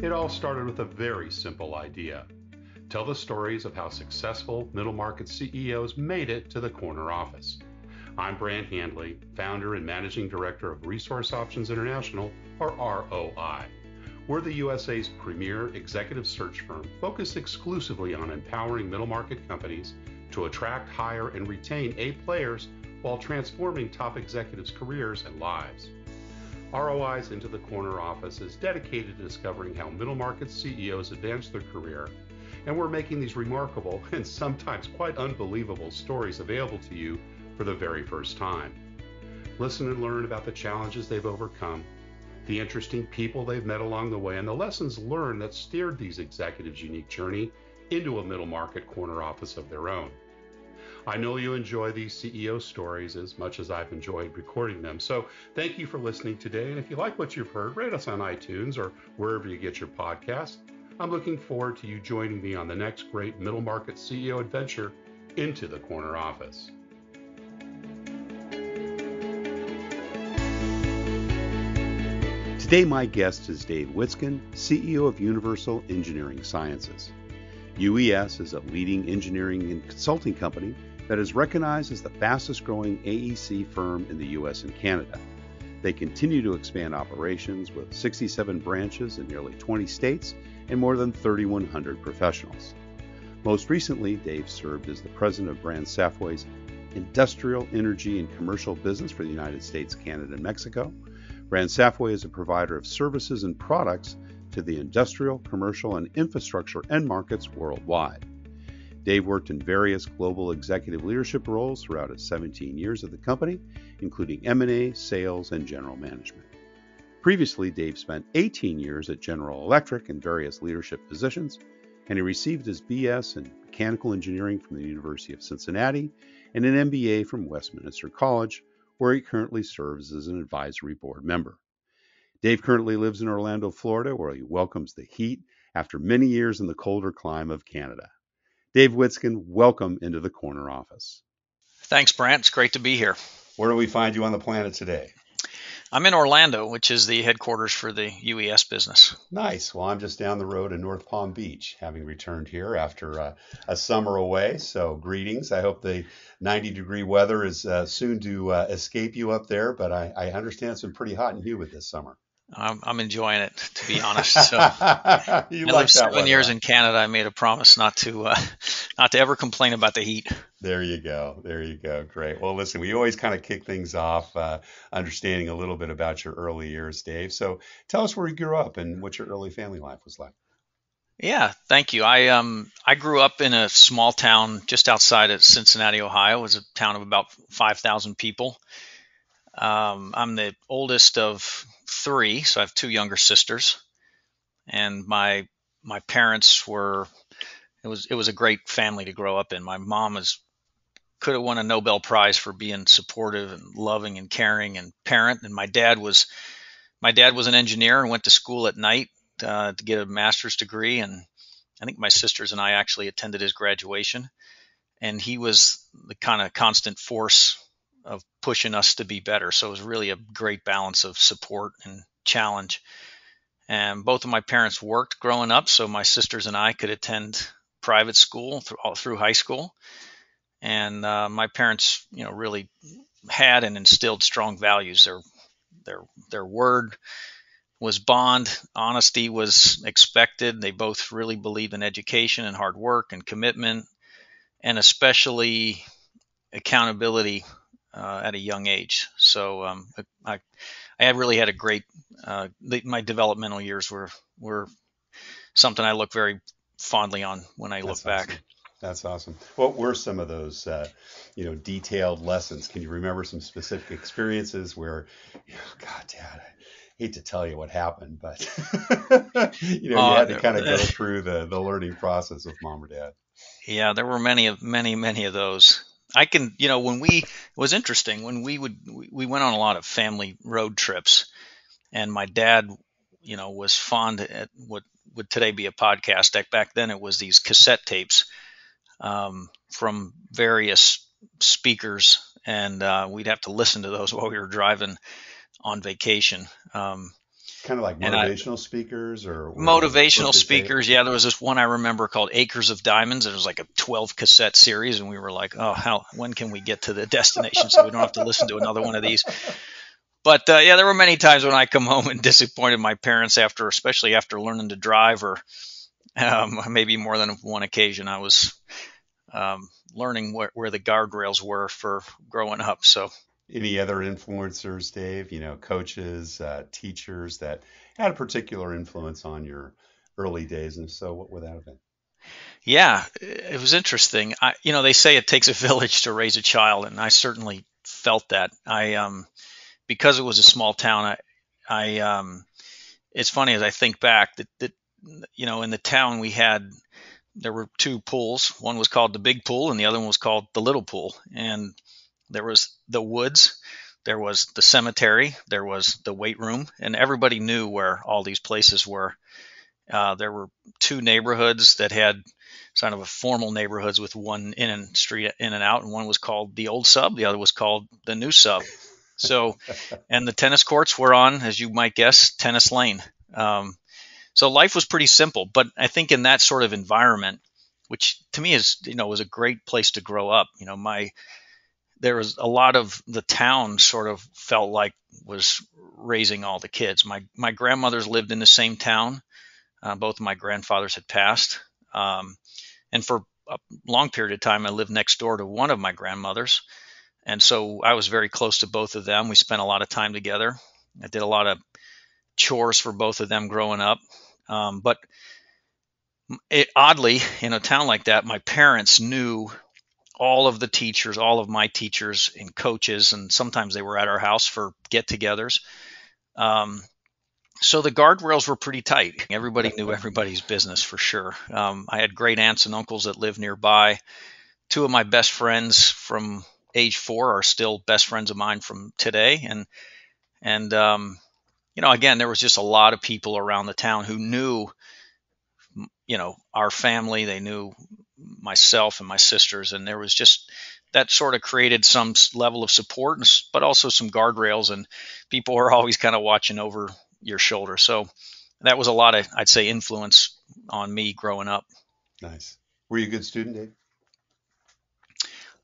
It all started with a very simple idea. Tell the stories of how successful middle market CEOs made it to the corner office. I'm Brant Handley, founder and managing director of Resource Options International, or ROI. We're the USA's premier executive search firm focused exclusively on empowering middle market companies to attract, hire, and retain A players while transforming top executives' careers and lives. ROI's Into the Corner office is dedicated to discovering how middle market CEOs advance their career, and we're making these remarkable and sometimes quite unbelievable stories available to you for the very first time. Listen and learn about the challenges they've overcome, the interesting people they've met along the way, and the lessons learned that steered these executives' unique journey into a middle market corner office of their own. I know you enjoy these CEO stories as much as I've enjoyed recording them, so thank you for listening today. And if you like what you've heard, rate us on iTunes or wherever you get your podcasts. I'm looking forward to you joining me on the next great middle market CEO adventure into the corner office. Today, my guest is Dave Witsken, CEO of Universal Engineering Sciences. UES is a leading engineering and consulting company that is recognized as the fastest growing AEC firm in the US and Canada. They continue to expand operations with 67 branches in nearly 20 states and more than 3,100 professionals. Most recently, Dave served as the president of BrandSafway's industrial, energy, and commercial business for the United States, Canada, and Mexico. BrandSafway is a provider of services and products to the industrial, commercial, and infrastructure end markets worldwide. Dave worked in various global executive leadership roles throughout his 17 years at the company, including M&A, sales, and general management. Previously, Dave spent 18 years at General Electric in various leadership positions, and he received his BS in mechanical engineering from the University of Cincinnati and an MBA from Westminster College, where he currently serves as an advisory board member. Dave currently lives in Orlando, Florida, where he welcomes the heat after many years in the colder clime of Canada. Dave Witsken, welcome into the corner office. Thanks, Brant. It's great to be here. Where do we find you on the planet today? I'm in Orlando, which is the headquarters for the UES business. Nice. Well, I'm just down the road in North Palm Beach, having returned here after a summer away. So greetings. I hope the 90-degree weather is soon to escape you up there, but I understand it's been pretty hot and humid this summer. I'm enjoying it, to be honest. So I lived 7 years in Canada. I made a promise not to ever complain about the heat. There you go. There you go. Great. Well, listen, we always kind of kick things off understanding a little bit about your early years, Dave. So tell us where you grew up and what your early family life was like. Yeah, thank you. I grew up in a small town just outside of Cincinnati, Ohio. It was a town of about 5,000 people. I'm the oldest of three, so I have two younger sisters, and my parents were. It was a great family to grow up in. My mom could have won a Nobel Prize for being supportive and loving and caring and parent, and my dad was an engineer and went to school at night to get a master's degree, and I think my sisters and I actually attended his graduation, and he was the kind of constant force of pushing us to be better. So it was really a great balance of support and challenge. And both of my parents worked growing up, so my sisters and I could attend private school all through high school. And my parents, really had and instilled strong values. Their word was bond. Honesty was expected. They both really believed in education and hard work and commitment, and especially accountability at a young age. So I really had a great. My developmental years were something I look very fondly on when I look back. That's awesome. What were some of those, detailed lessons? Can you remember some specific experiences where, God, Dad, I hate to tell you what happened, but you had to kind of go through the learning process with Mom or Dad. Yeah, there were many of those. It was interesting when we went on a lot of family road trips, and my dad, was fond at what would today be a podcast. Back then it was these cassette tapes from various speakers, and we'd have to listen to those while we were driving on vacation. Kind of like And I motivational speakers, or were they book motivational to tape? speakers. Yeah, there was this one I remember called Acres of Diamonds. It was like a 12 cassette series, and we were like, oh, when can we get to the destination so we don't have to listen to another one of these? But yeah, there were many times when I come home and disappointed my parents after, especially after learning to drive, or maybe more than one occasion, I was learning where the guardrails were for growing up. So Any other influencers, Dave? Coaches, teachers that had a particular influence on your early days, and if so, what would that have been? yeah, it was interesting. They say it takes a village to raise a child, and I certainly felt that. Because it was a small town, it's funny as I think back that in the town there were two pools. One was called the big pool, and the other one was called the little pool. And there was the woods, there was the cemetery, there was the weight room, and everybody knew where all these places were. There were two neighborhoods that had kind of a formal neighborhoods with one in and street in and out, and one was called the old sub, the other was called the new sub. So, and the tennis courts were on, as you might guess, tennis lane. So life was pretty simple, but I think in that sort of environment, which to me was a great place to grow up. There was a lot of the town sort of felt like was raising all the kids. My grandmothers lived in the same town. Both of my grandfathers had passed. And for a long period of time, I lived next door to one of my grandmothers. And so I was very close to both of them. We spent a lot of time together. I did a lot of chores for both of them growing up. But oddly, in a town like that, my parents knew all of the teachers, all of my teachers and coaches, and sometimes they were at our house for get-togethers. So the guardrails were pretty tight. Everybody knew everybody's business for sure. I had great aunts and uncles that lived nearby. Two of my best friends from age 4 are still best friends of mine from today. And again, there was just a lot of people around the town who knew, our family. They knew myself and my sisters, and there was just that sort of created some level of support, but also some guardrails, and people were always kind of watching over your shoulder. So that was a lot of, I'd say, influence on me growing up. Nice. Were you a good student, Dave?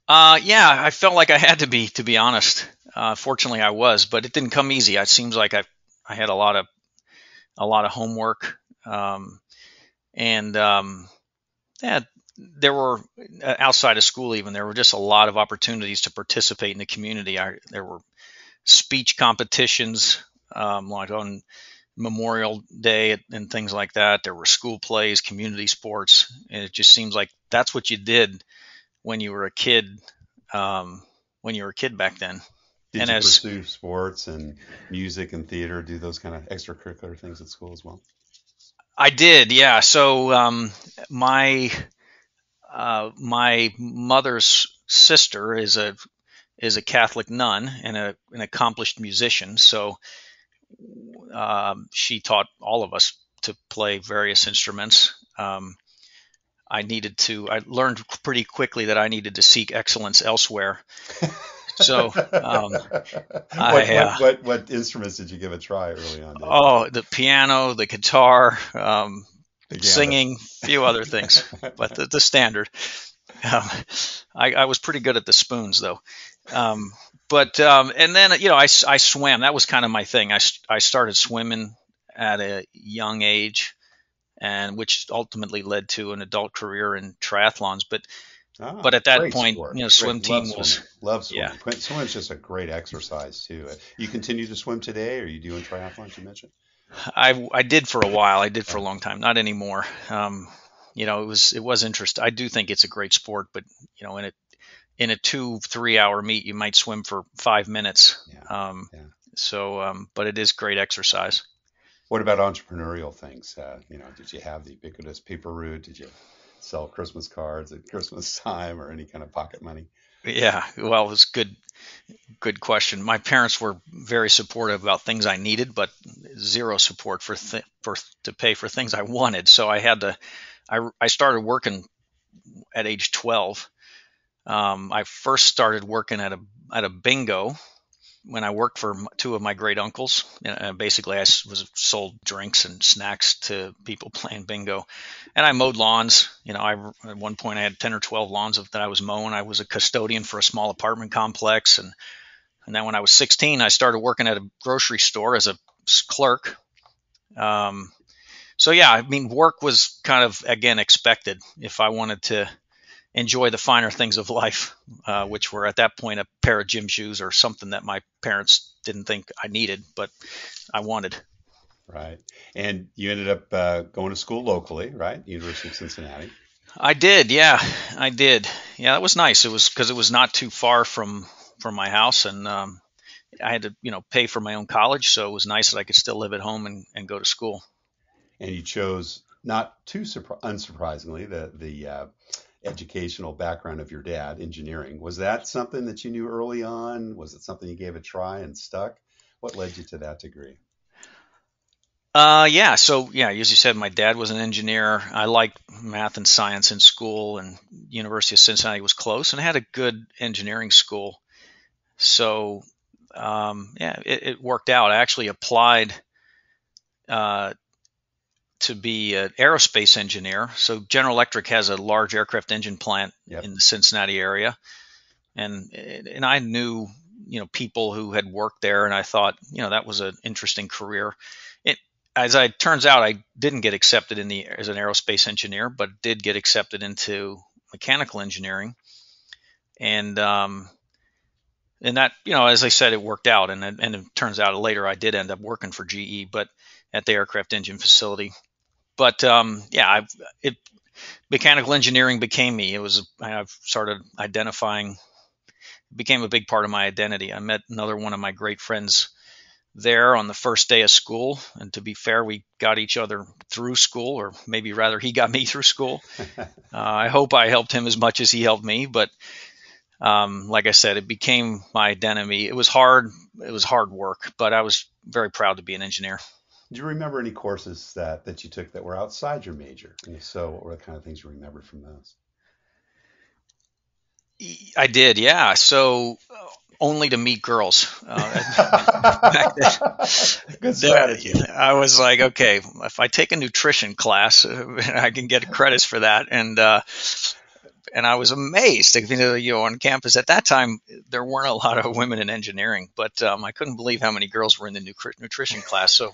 Yeah, I felt like I had to be honest. Fortunately, I was, but it didn't come easy. It seems like I had a lot of homework, and yeah, there were outside of school even there were just a lot of opportunities to participate in the community. There were speech competitions, like on Memorial Day and things like that. There were school plays, community sports, and it just seems like that's what you did when you were a kid. Back then. Did And you as pursue sports and music and theater, do those kind of extracurricular things at school as well? I did, yeah. So my mother's sister is a Catholic nun and an accomplished musician. So she taught all of us to play various instruments. I learned pretty quickly that I needed to seek excellence elsewhere. So what instruments did you give a try early on, Dave? the piano, the guitar, The singing, a few other things, but the standard. I was pretty good at the spoons though. And then I swam. That was kind of my thing. I started swimming at a young age, and which ultimately led to an adult career in triathlons. But at that Great point, sport. swim team Love swimming. yeah. Swimming's just a great exercise too. You continue to swim today? Are you doing triathlons? You mentioned. I did for a while. I did for Yeah. a long time. Not anymore. It was interesting. I do think it's a great sport, but in a 2-3 hour meet, you might swim for 5 minutes. Yeah. Yeah. But it is great exercise. What about entrepreneurial things? Did you have the ubiquitous paper route? Did you sell Christmas cards at Christmas time, or any kind of pocket money? Yeah, well, it was good question. My parents were very supportive about things I needed, but zero support to pay for things I wanted. So I started working at age 12. I first started working at a bingo, when I worked for two of my great uncles. Basically, I was sold drinks and snacks to people playing bingo, and I mowed lawns. At one point I had 10 or 12 lawns that I was mowing. I was a custodian for a small apartment complex, and then when I was 16, I started working at a grocery store as a clerk. So yeah, I mean, work was kind of, again, expected if I wanted to enjoy the finer things of life, which were at that point a pair of gym shoes or something that my parents didn't think I needed, but I wanted. Right. And you ended up going to school locally, right? University of Cincinnati. I did, yeah, I did. Yeah, that was nice. It was because it was not too far from my house, and I had to, pay for my own college, so it was nice that I could still live at home and go to school. And you chose, not too unsurprisingly, the educational background of your dad, engineering. Was that something that you knew early on? Was it something you gave a try and stuck? What led you to that degree? Yeah. So yeah, as you said, my dad was an engineer. I liked math and science in school, and University of Cincinnati was close, and I had a good engineering school. So yeah, it worked out. I actually applied uh, to be an aerospace engineer. So General Electric has a large aircraft engine plant Yep. in the Cincinnati area, and I knew people who had worked there, and I thought that was an interesting career. It As it turns out, I didn't get accepted as an aerospace engineer, but did get accepted into mechanical engineering, and that, as I said, it worked out, and it turns out later I did end up working for GE, but at the aircraft engine facility. But yeah, it mechanical engineering became me. I've started identifying, became a big part of my identity. I met another one of my great friends there on the first day of school, and to be fair, we got each other through school, or maybe rather, he got me through school. I hope I helped him as much as he helped me, but like I said, it became my identity. It was hard. It was hard work, but I was very proud to be an engineer. Do you remember any courses that you took that were outside your major? And if so, what were the kind of things you remembered from those? I did, yeah. So only to meet girls. Back Good then, strategy. I was like, okay, if I take a nutrition class, I can get credits for that, and I was amazed. On campus at that time, there weren't a lot of women in engineering, but I couldn't believe how many girls were in the nutrition class. So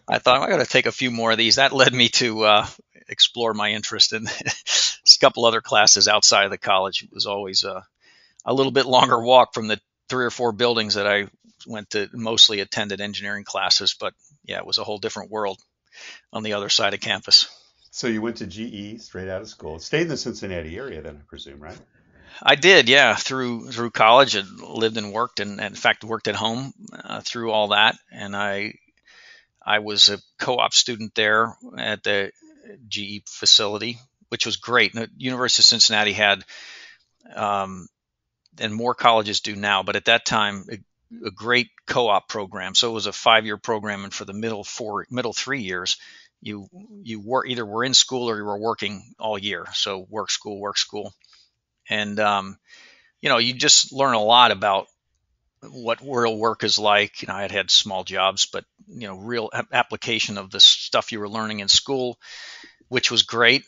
I thought I got to take a few more of these. That led me to explore my interest in a couple other classes outside of the college. It was always a little bit longer walk from the 3 or 4 buildings that I went to. Mostly attended engineering classes, but yeah, it was a whole different world on the other side of campus. So you went to GE straight out of school. Stayed in the Cincinnati area then, I presume, right? I did, yeah, through college. I lived and worked, and in fact worked at home through all that. And I was a co-op student there at the GE facility, which was great. The University of Cincinnati had, and more colleges do now, but at that time, a great co-op program. So it was a 5-year program, and for the middle 3 years, you either were in school or you were working all year. So work school, and you just learn a lot about what real work is like. I had small jobs, but real application of the stuff you were learning in school, which was great.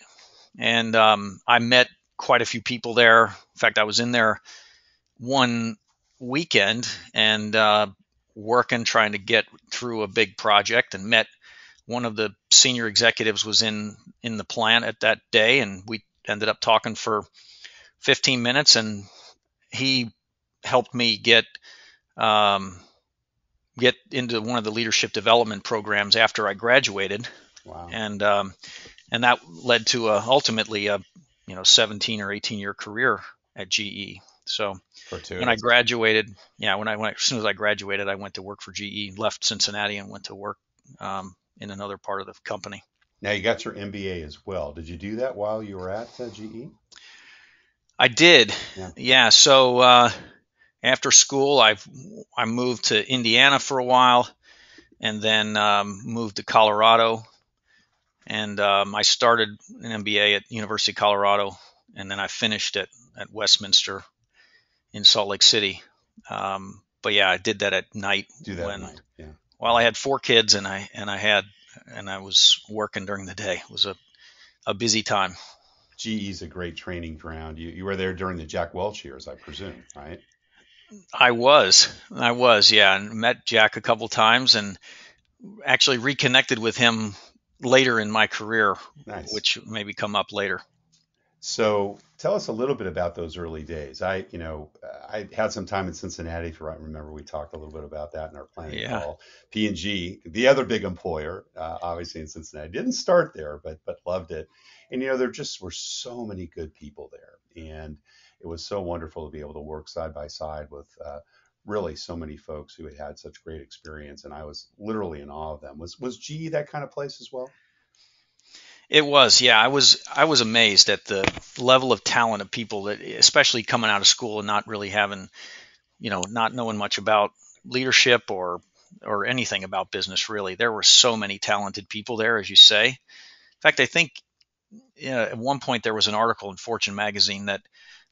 And I met quite a few people there. In fact, I was in there one weekend and working, trying to get through a big project, and met one of the senior executives was in the plant at that day, and we ended up talking for 15 minutes, and he helped me um, get into one of the leadership development programs after I graduated, Wow. and that led to ultimately a 17 or 18-year career at GE. So when I Fortuitous. graduated, yeah, as soon as I graduated, I went to work for GE, left Cincinnati, and went to work in another part of the company. Now you got your MBA as well. Did you do that while you were at GE? I did, Yeah. yeah. So after school, I moved to Indiana for a while, and then moved to Colorado, and I started an MBA at University of Colorado, and then I finished it at Westminster in Salt Lake City. But yeah, I did that at night Do that at night. Yeah. while I had 4 kids and I was working during the day. It was a busy time. GE's a great training ground. You were there during the Jack Welch years, I presume, right? I was, yeah, and met Jack a couple times and actually reconnected with him later in my career, Nice. which maybe come up later. So tell us a little bit about those early days. I had some time in Cincinnati. If I remember, we talked a little bit about that in our planning Yeah. call. P&G, the other big employer, obviously in Cincinnati, didn't start there, but loved it. And there just were so many good people there, and it was so wonderful to be able to work side by side with really so many folks who had such great experience, and I was literally in awe of them. Was GE that kind of place as well? It was, yeah. I was amazed at the level of talent of people that, especially coming out of school and not really having, not knowing much about leadership or anything about business really. There were so many talented people there, as you say. In fact, I think at one point there was an article in Fortune magazine that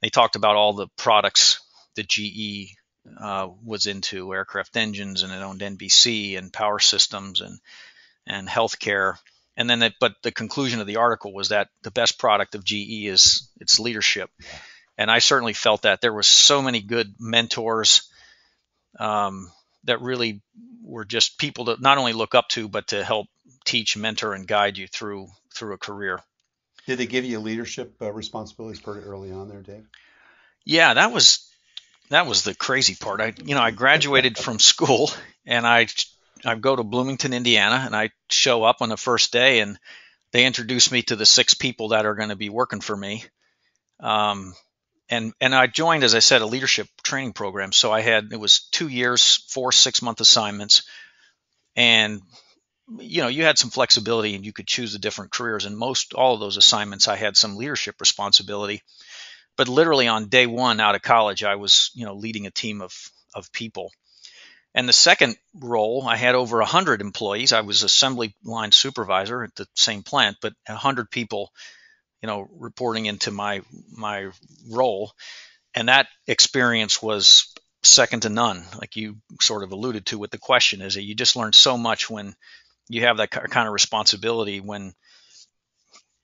they talked about all the products that GE was into, aircraft engines, and it owned NBC and power systems and healthcare. And then, but the conclusion of the article was that the best product of GE is its leadership. And I certainly felt that there was so many good mentors that really were just people to not only look up to, but to help teach, mentor, and guide you through a career. Did they give you leadership responsibilities pretty early on there, Dave? Yeah, that was the crazy part. I graduated from school and I go to Bloomington, Indiana, and I show up on the first day, and they introduce me to the 6 people that are going to be working for me. And I joined, as I said, a leadership training program. So it was 2 years, 4 6-month assignments, and you had some flexibility, and you could choose the different careers. And all of those assignments, I had some leadership responsibility. But literally on day one out of college, I was leading a team of people. And the second role, I had over 100 employees. I was assembly line supervisor at the same plant, but 100 people, reporting into my role. And that experience was second to none. Like you sort of alluded to with the question, is that you just learn so much when you have that kind of responsibility, when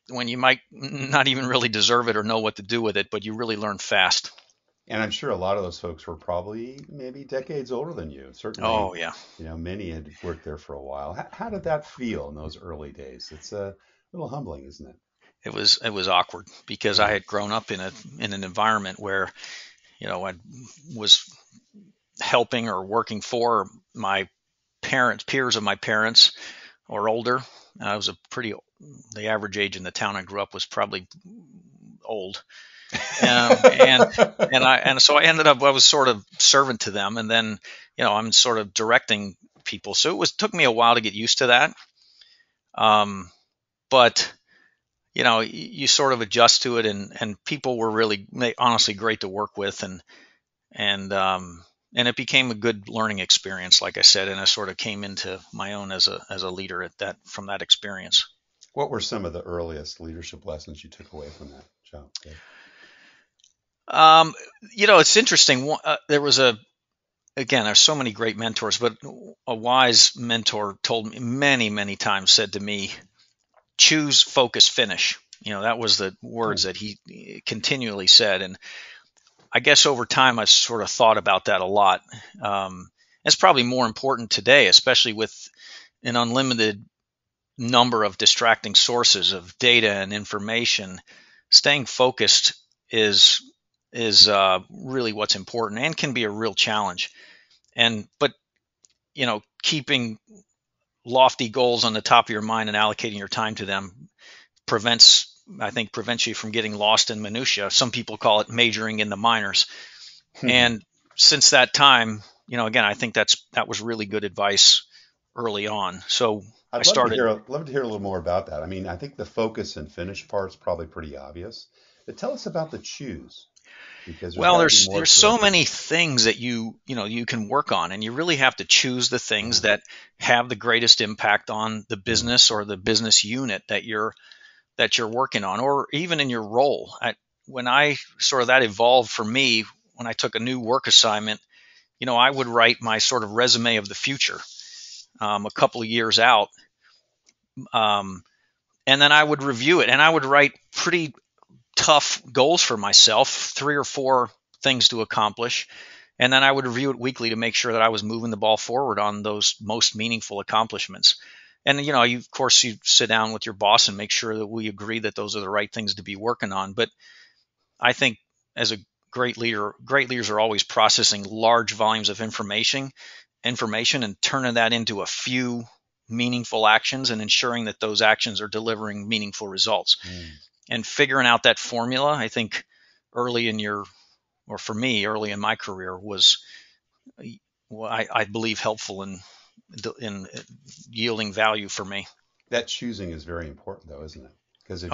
you might not even really deserve it or know what to do with it, but you really learn fast. And I'm sure a lot of those folks were probably maybe decades older than you. Certainly, oh yeah, many had worked there for a while. How did that feel in those early days? It's a little humbling, isn't it? It was awkward because I had grown up in an environment where, I was helping or working for my peers of my parents or older. I was the average age in the town I grew up was probably old. And so I ended up, I was sort of servant to them, and then I'm sort of directing people. So took me a while to get used to that. But you sort of adjust to it, and people were really honestly great to work with, and it became a good learning experience, like I said, and I sort of came into my own as a leader from that experience. What were some of the earliest leadership lessons you took away from that job? Okay. It's interesting. There was there's so many great mentors, but a wise mentor told me many, many times, said to me, choose, focus, finish. That was the words that he continually said. And I guess over time, I've sort of thought about that a lot. It's probably more important today, especially with an unlimited number of distracting sources of data and information. Staying focused is really what's important, and can be a real challenge. But keeping lofty goals on the top of your mind and allocating your time to them prevents you from getting lost in minutia. Some people call it majoring in the minors. And since that time, again, I think that was really good advice early on. So I'd love to hear a little more about that. I mean, I think the focus and finish part's probably pretty obvious, but tell us about the choose. Because there's so many things that you can work on, and you really have to choose the things that have the greatest impact on the business or the business unit that you're working on, or even in your role. That evolved for me when I took a new work assignment I would write my sort of resume of the future, a couple of years out. And then I would review it, and I would write pretty tough goals for myself, 3 or 4 things to accomplish. And then I would review it weekly to make sure that I was moving the ball forward on those most meaningful accomplishments. And, of course, you sit down with your boss and make sure that we agree that those are the right things to be working on. But I think as a great leaders are always processing large volumes of information and turning that into a few meaningful actions and ensuring that those actions are delivering meaningful results. And figuring out that formula, I think early in my career was, I believe, helpful in yielding value for me. That choosing is very important, though, isn't it? Because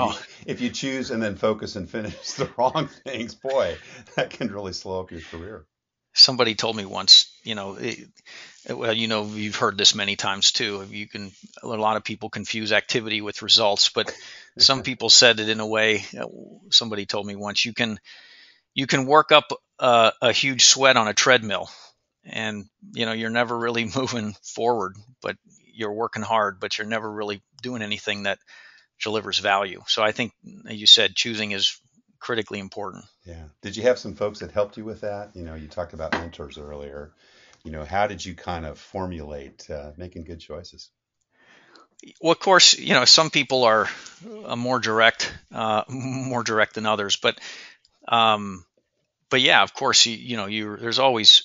if you choose and then focus and finish the wrong things, boy, that can really slow up your career. Somebody told me once, you've heard this many times too. A lot of people confuse activity with results, but some people said it in a way. Somebody told me once, you can work up a huge sweat on a treadmill, and you're never really moving forward, but you're working hard, but you're never really doing anything that delivers value. So I think, as you said, choosing is critically important. Yeah. Did you have some folks that helped you with that? You talked about mentors earlier. How did you kind of formulate making good choices? Well, of course, some people are more direct than others, but yeah, of course, there's always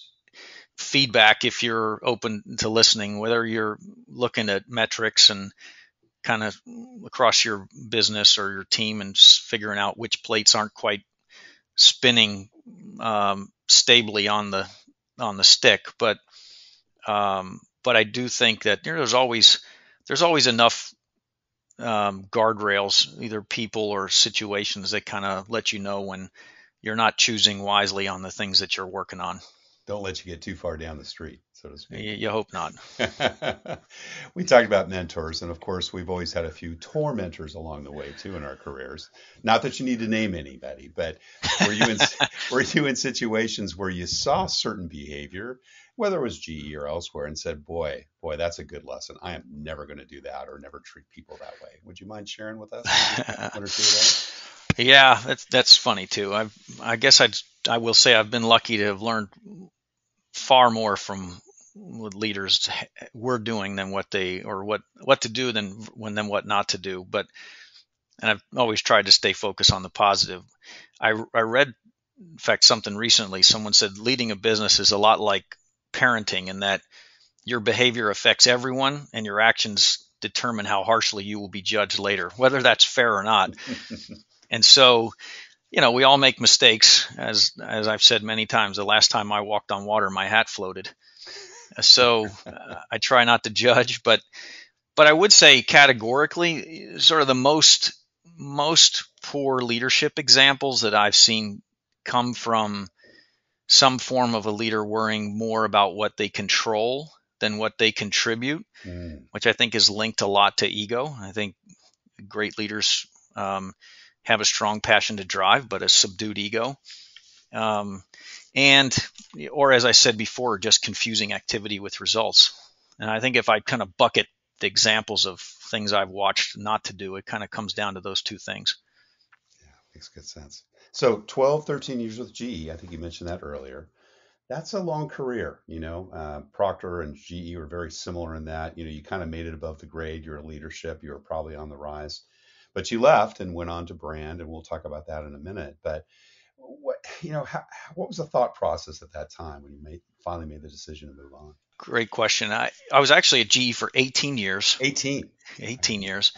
feedback if you're open to listening, whether you're looking at metrics and kind of across your business or your team and figuring out which plates aren't quite spinning stably on the stick. But I do think that there's always enough guardrails, either people or situations, that kind of let you know when you're not choosing wisely on the things that you're working on. Don't let you get too far down the street, so to speak. You hope not. We talked about mentors, and of course, we've always had a few tormentors along the way too in our careers. Not that you need to name anybody, but were you in situations where you saw certain behavior, whether it was GE or elsewhere, and said, "Boy, that's a good lesson. I am never going to do that or never treat people that way." Would you mind sharing with us one or two of those? Yeah, that's funny too. I guess I will say I've been lucky to have learned far more from what leaders were doing than what to do than what not to do. And I've always tried to stay focused on the positive. I read, in fact, something recently. Someone said leading a business is a lot like parenting, in that your behavior affects everyone and your actions determine how harshly you will be judged later, whether that's fair or not. And so, we all make mistakes. As I've said many times, the last time I walked on water, my hat floated. So I try not to judge, but I would say categorically, sort of the most poor leadership examples that I've seen come from some form of a leader worrying more about what they control than what they contribute, which I think is linked a lot to ego. I think great leaders have a strong passion to drive, but a subdued ego. Or as I said before, just confusing activity with results. And I think if I kind of bucket the examples of things I've watched not to do, it kind of comes down to those two things. Yeah, makes good sense. So 12, 13 years with GE, I think you mentioned that earlier. That's a long career. Procter and GE were very similar in that, you kind of made it above the grade. You're in leadership. You were probably on the rise. But you left and went on to Brand, and we'll talk about that in a minute. But what was the thought process at that time when you finally made the decision to move on? Great question. I was actually at GE for 18 years. 18 years,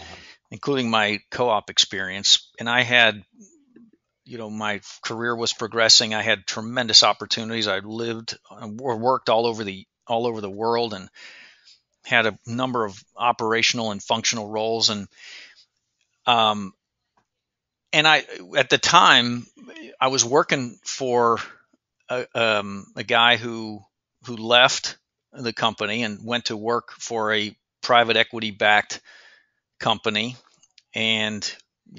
including my co-op experience. And I had, my career was progressing. I had tremendous opportunities. I lived or worked all over the world and had a number of operational and functional roles. And I, at the time, I was working for a guy who left the company and went to work for a private equity backed company. And,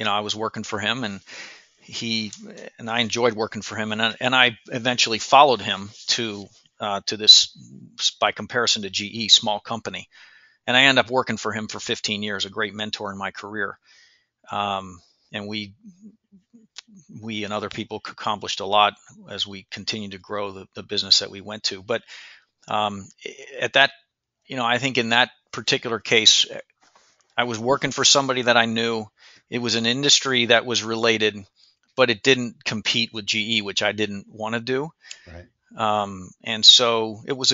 I was working for him, and I enjoyed working for him. And I eventually followed him to to this, by comparison to GE, small company. And I ended up working for him for 15 years, a great mentor in my career. And we and other people accomplished a lot as we continued to grow the business that we went to. But at that, I think in that particular case, I was working for somebody that I knew. It was an industry that was related, but it didn't compete with GE, which I didn't want to do. Right. And so it was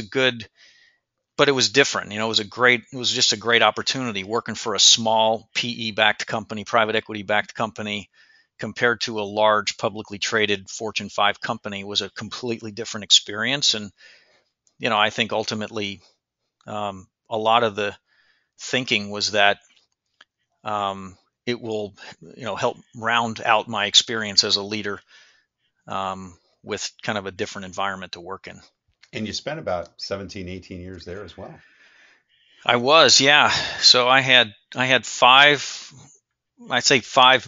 but it was different. It was just a great opportunity working for a small PE-backed company, private equity-backed company, compared to a large publicly traded Fortune 5 company was a completely different experience. And, I think ultimately a lot of the thinking was that it will, help round out my experience as a leader with kind of a different environment to work in. And you spent about 17, 18 years there as well. I was, yeah. So I had five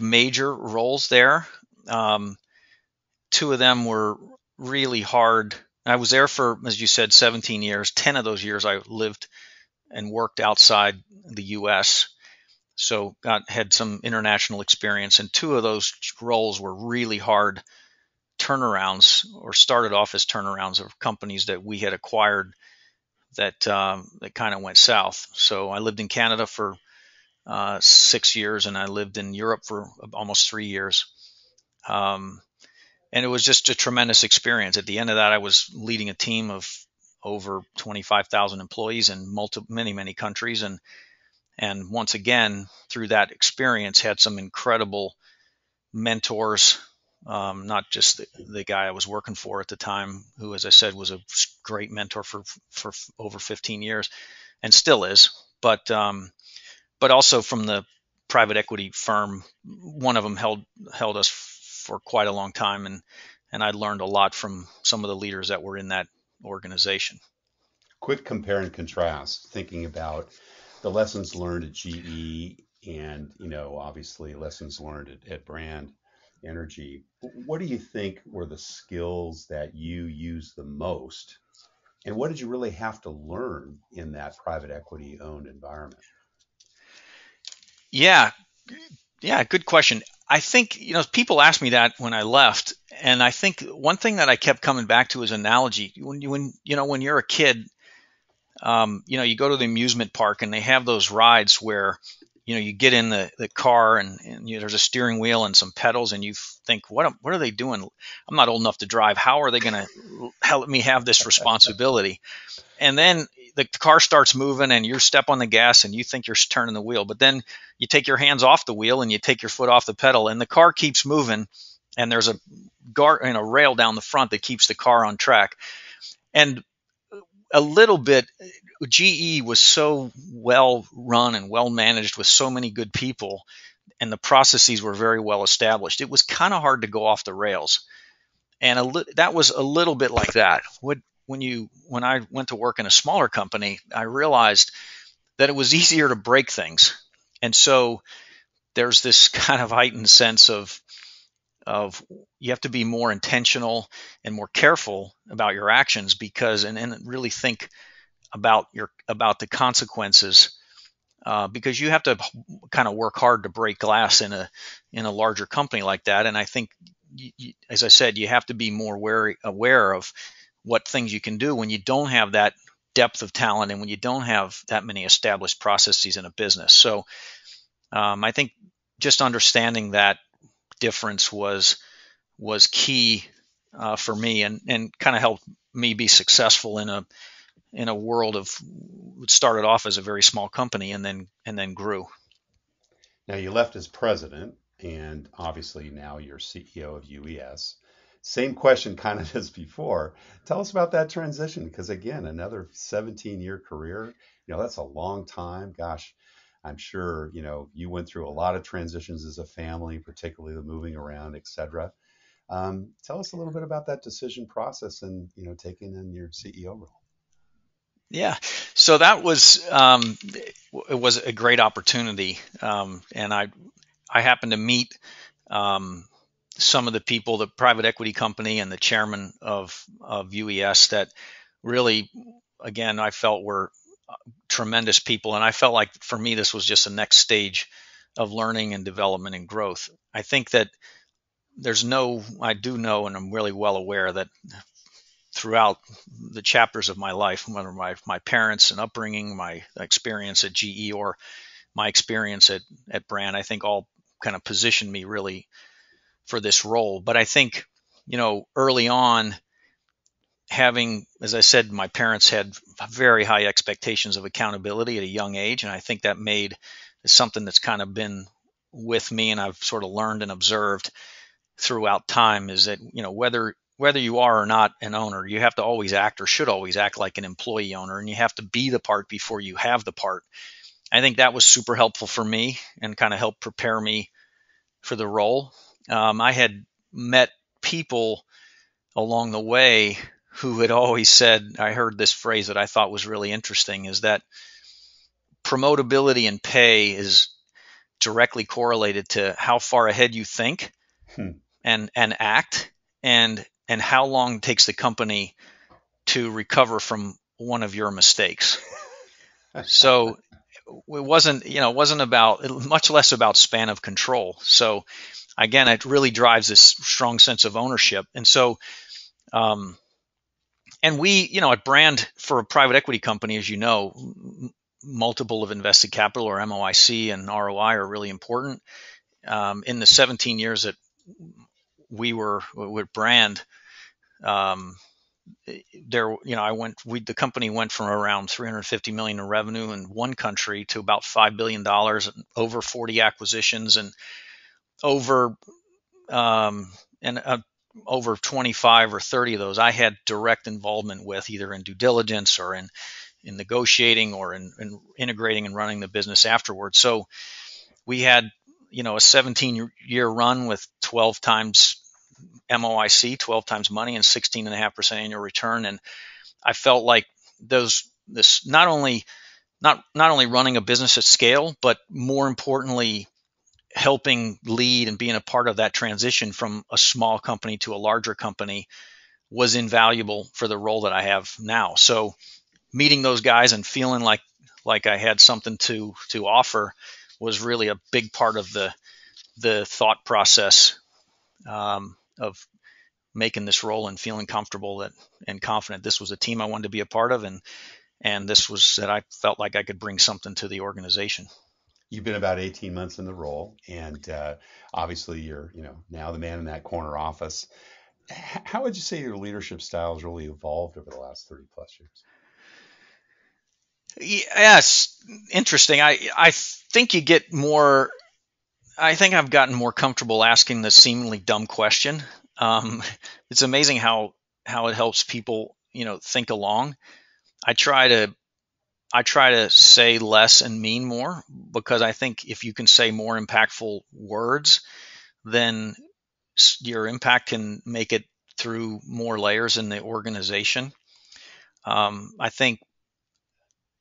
major roles there. Two of them were really hard. I was there for, as you said, 17 years. 10 of those years I lived and worked outside the U.S. So had some international experience, and two of those roles were really hard turnarounds, or started off as turnarounds of companies that we had acquired that kind of went south. So I lived in Canada for 6 years, and I lived in Europe for almost 3 years. And it was just a tremendous experience. At the end of that, I was leading a team of over 25,000 employees in many countries, and once again, through that experience, had some incredible mentors. Not just the guy I was working for at the time, who, as I said, was a great mentor for over 15 years, and still is. But also from the private equity firm, one of them held us for quite a long time, and I learned a lot from some of the leaders that were in that organization. Quick compare and contrast, thinking about the lessons learned at GE and, obviously lessons learned at Brand Energy. What do you think were the skills that you used the most, and what did you really have to learn in that private equity owned environment? Yeah, good question. I think, people ask me that when I left, and I think one thing that I kept coming back to is analogy. When you're a kid, you go to the amusement park and they have those rides where, you get in the car and there's a steering wheel and some pedals, and you think, what are they doing? I'm not old enough to drive. How are they going to help me have this responsibility? And then the car starts moving and you step on the gas and you think you're turning the wheel, but then you take your hands off the wheel and you take your foot off the pedal, and the car keeps moving, and there's a rail down the front that keeps the car on track. And a little bit, GE was so well run and well managed with so many good people, and the processes were very well established. It was kind of hard to go off the rails. And that was a little bit like that. When I went to work in a smaller company, I realized that it was easier to break things. And so there's this kind of heightened sense of you have to be more intentional and more careful about your actions, and really think about the consequences, because you have to kind of work hard to break glass in a larger company like that. And I think, as I said, you have to be more aware of what things you can do when you don't have that depth of talent and when you don't have that many established processes in a business. So I think just understanding that difference was key for me, and kind of helped me be successful in a world of what started off as a very small company and then grew. Now, you left as president, and obviously now you're CEO of UES. Same question kind of as before. Tell us about that transition, because again, another 17-year career, that's a long time. Gosh, I'm sure, you went through a lot of transitions as a family, particularly the moving around, et cetera. Tell us a little bit about that decision process and, taking in your CEO role. Yeah, so that was it was a great opportunity, and I happened to meet some of the people, the private equity company and the chairman of UES, that really, again, I felt were tremendous people. And I felt like for me, this was just the next stage of learning and development and growth. I think that I do know, and I'm really well aware that throughout the chapters of my life, whether my parents and upbringing, my experience at GE, or my experience at Brand, I think all kind of positioned me really for this role. But I think, early on, having, as I said, my parents had very high expectations of accountability at a young age. And I think that made something that's kind of been with me, and I've sort of learned and observed throughout time, is that, whether you are or not an owner, you have to always act, or should always act, like an employee owner, and you have to be the part before you have the part. I think that was super helpful for me and kind of helped prepare me for the role. I had met people along the way who had always said, I heard this phrase that I thought was really interesting, is that promotability and pay is directly correlated to how far ahead you think and act, and how long it takes the company to recover from one of your mistakes. So it wasn't about, much less about span of control. So again, it really drives this strong sense of ownership. And so, and we, at Brand, for a private equity company, as you know, multiple of invested capital, or MOIC, and ROI are really important. In the 17 years that we were with Brand, the company went from around 350 million in revenue in one country to about $5 billion, and over 40 acquisitions, and over over 25 or 30 of those I had direct involvement with, either in due diligence or in negotiating, or in integrating and running the business afterwards. So we had, a 17-year run with 12 times MOIC, 12 times money, and 16.5% annual return. And I felt like this not only running a business at scale, but more importantly, helping lead and being a part of that transition from a small company to a larger company was invaluable for the role that I have now. So meeting those guys and feeling like I had something to offer was really a big part of the thought process of making this role, and feeling comfortable and confident this was a team I wanted to be a part of, and this was that I felt like I could bring something to the organization. You've been about 18 months in the role, and obviously you're, now the man in that corner office. How would you say your leadership style has really evolved over the last 30 plus years? Yes, interesting. I think you get more. I think I've gotten more comfortable asking the seemingly dumb question. It's amazing how it helps people, think along. I try to say less and mean more, because I think if you can say more impactful words, then your impact can make it through more layers in the organization. I think,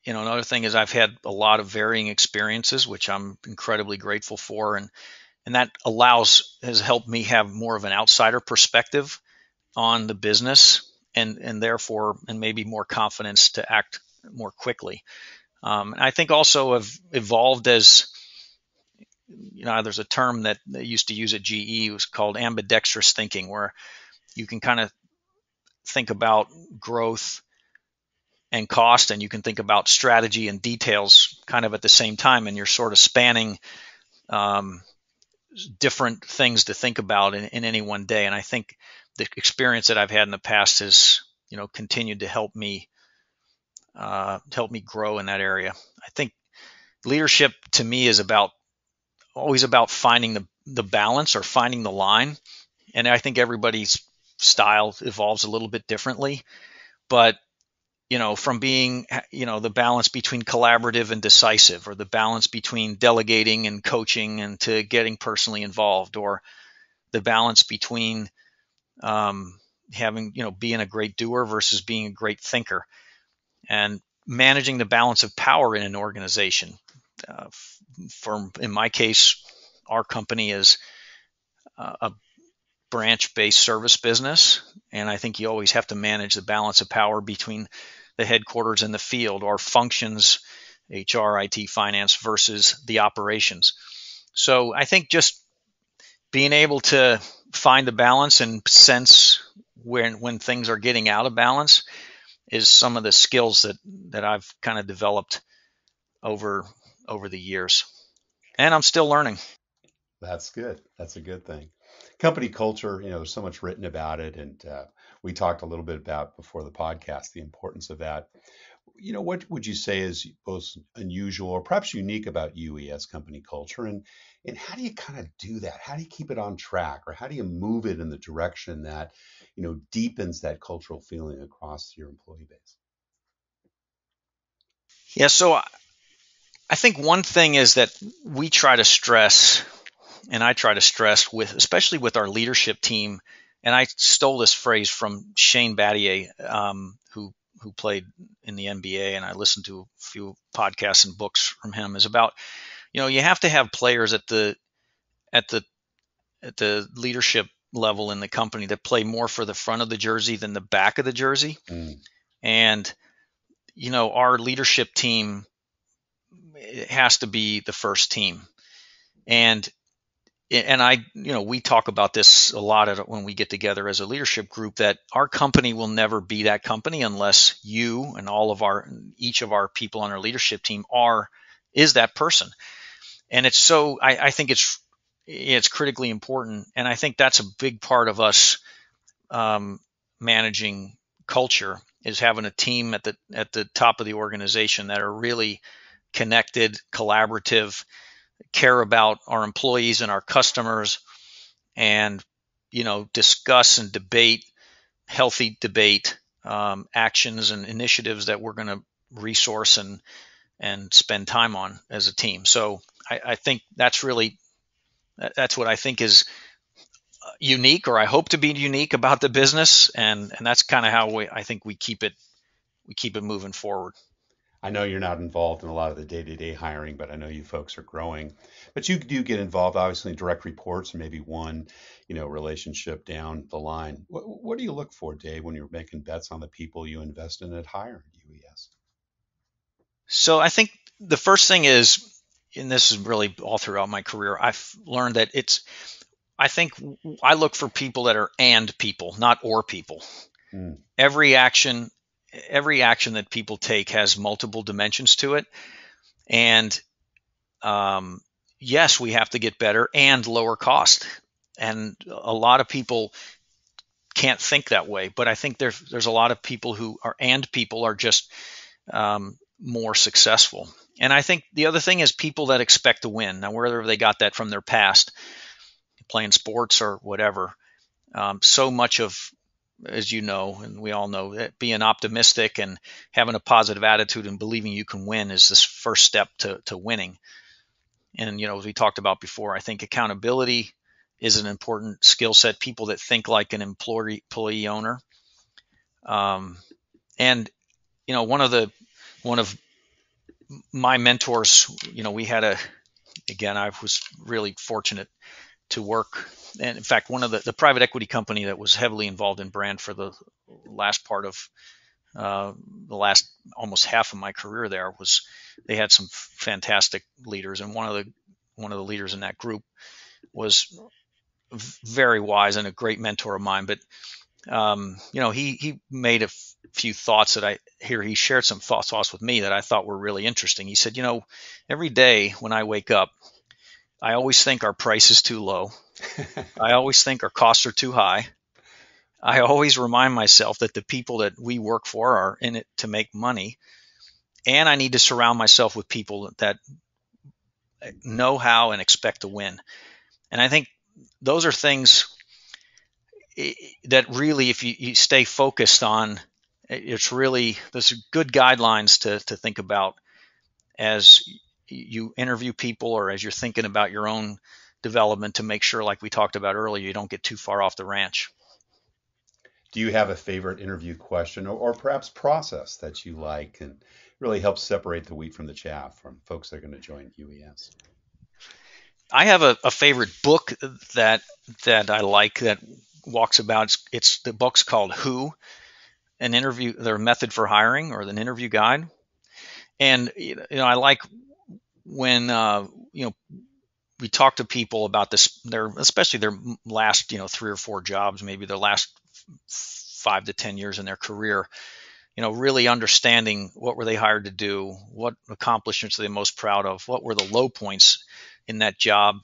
another thing is I've had a lot of varying experiences, which I'm incredibly grateful for, and that has helped me have more of an outsider perspective on the business, and therefore, and maybe more confidence to act more quickly. I think also have evolved as, there's a term that they used to use at GE. It was called ambidextrous thinking, where you can kind of think about growth and cost, and you can think about strategy and details kind of at the same time, and you're sort of spanning different things to think about in any one day. And I think the experience that I've had in the past has, continued to help me grow in that area. I think leadership to me is always about finding the balance, or finding the line. And I think everybody's style evolves a little bit differently, but from being, the balance between collaborative and decisive, or the balance between delegating and coaching and to getting personally involved, or the balance between being a great doer versus being a great thinker, and managing the balance of power in an organization. In my case, our company is branch-based service business, and I think you always have to manage the balance of power between the headquarters and the field, or functions, HR, IT, finance versus the operations. So I think just being able to find the balance and sense when things are getting out of balance is some of the skills that I've kind of developed over the years, and I'm still learning. That's good. That's a good thing. Company culture, there's so much written about it, and we talked a little bit about before the podcast the importance of that. What would you say is both unusual or perhaps unique about UES company culture, and how do you kind of do that? How do you keep it on track, or how do you move it in the direction that, deepens that cultural feeling across your employee base? Yeah, so I think one thing is that we try to stress, and I try to stress with, especially with our leadership team. And I stole this phrase from Shane Battier, who played in the NBA, and I listened to a few podcasts and books from him. Is about, you have to have players at the leadership level in the company that play more for the front of the jersey than the back of the jersey. And our leadership team, it has to be the first team. And we talk about this a lot when we get together as a leadership group, that our company will never be that company unless you and each of our people on our leadership team is that person. And it's so, I think it's critically important. And I think that's a big part of us managing culture, is having a team at the top of the organization that are really connected, collaborative, care about our employees and our customers, and discuss and debate, healthy debate, actions and initiatives that we're going to resource and spend time on as a team. So I think that's what I think is unique, or I hope to be unique about the business, and that's kind of how I think we keep it moving forward. I know you're not involved in a lot of the day-to-day hiring, but I know you folks are growing. But you do get involved, obviously, in direct reports and maybe one, relationship down the line. What do you look for, Dave, when you're making bets on the people you invest in at hire at UES? So I think the first thing is, and this is really all throughout my career, I've learned that I think I look for people that are and people, not or people. Every action that people take has multiple dimensions to it. And yes, we have to get better and lower cost. And a lot of people can't think that way, but I think there's a lot of people who are just more successful. And I think the other thing is people that expect to win. Now, whether they got that from their past, playing sports or whatever, so much of, as you know, and we all know, that being optimistic and having a positive attitude and believing you can win is this first step to winning. And, as we talked about before, I think accountability is an important skill set. People that think like an employee owner. And, one of my mentors, we had I was really fortunate to work. And in fact, one of the private equity company that was heavily involved in brand for the last part of the last almost half of my career there, they had some fantastic leaders. And one of the leaders in that group was very wise and a great mentor of mine. But, he made a few thoughts that he shared some thoughts with me that I thought were really interesting. He said, every day when I wake up, I always think our price is too low. I always think our costs are too high. I always remind myself that the people that we work for are in it to make money. And I need to surround myself with people that know how and expect to win. And I think those are things that really, if you stay focused on, there's good guidelines to think about as you interview people, or as you're thinking about your own development, to make sure, like we talked about earlier, you don't get too far off the ranch. Do you have a favorite interview question or perhaps process that you like and really helps separate the wheat from the chaff from folks that are going to join UES? I have a favorite book that I like that walks about. It's the book's called Who, an interview, their method for hiring, or an interview guide. And I like when we talk to people about this, especially their last 3 or 4 jobs, maybe their last 5 to 10 years in their career. Really understanding what were they hired to do, what accomplishments are they most proud of, what were the low points in that job,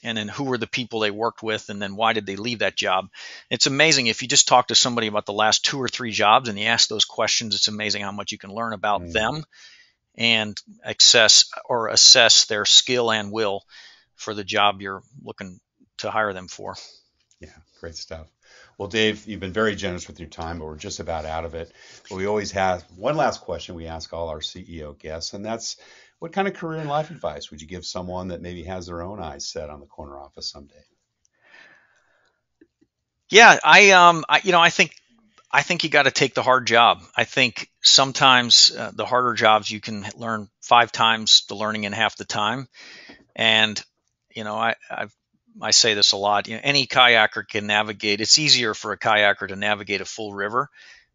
and then who were the people they worked with, and then why did they leave that job. It's amazing if you just talk to somebody about the last 2 or 3 jobs and you ask those questions. It's amazing how much you can learn about them and assess their skill and will for the job you're looking to hire them for. Yeah, great stuff. Well, Dave, you've been very generous with your time, but we're just about out of it. But we always have one last question we ask all our CEO guests, and that's, what kind of career and life advice would you give someone that maybe has their own eyes set on the corner office someday? Yeah, I think you got to take the hard job. I think sometimes the harder jobs you can learn 5 times the learning in half the time. And I say this a lot. Any kayaker can navigate. It's easier for a kayaker to navigate a full river,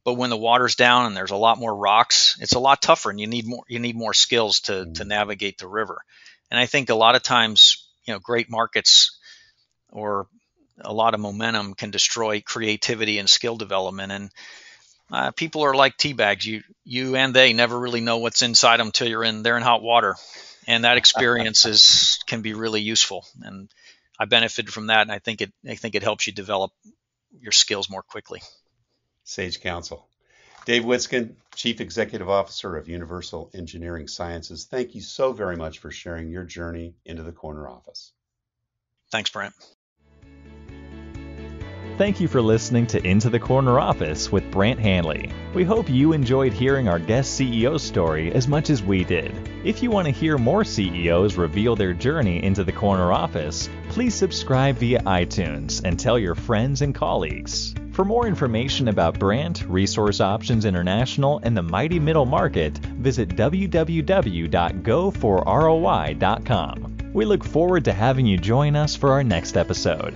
but when the water's down and there's a lot more rocks, it's a lot tougher, and you need more skills to navigate the river. And I think a lot of times, great markets or a lot of momentum can destroy creativity and skill development. And people are like tea bags. You and they never really know what's inside them until they're in hot water, and that experience can be really useful. And I benefited from that, and I think it helps you develop your skills more quickly. Sage counsel. Dave Witsken, Chief Executive Officer of Universal Engineering Sciences, thank you so very much for sharing your journey into the corner office. Thanks, Brent. Thank you for listening to Into the Corner Office with Brant Hanley. We hope you enjoyed hearing our guest CEO story as much as we did. If you want to hear more CEOs reveal their journey into the corner office, please subscribe via iTunes and tell your friends and colleagues. For more information about Brant, Resource Options International, and the mighty middle market, visit www.goforroi.com. We look forward to having you join us for our next episode.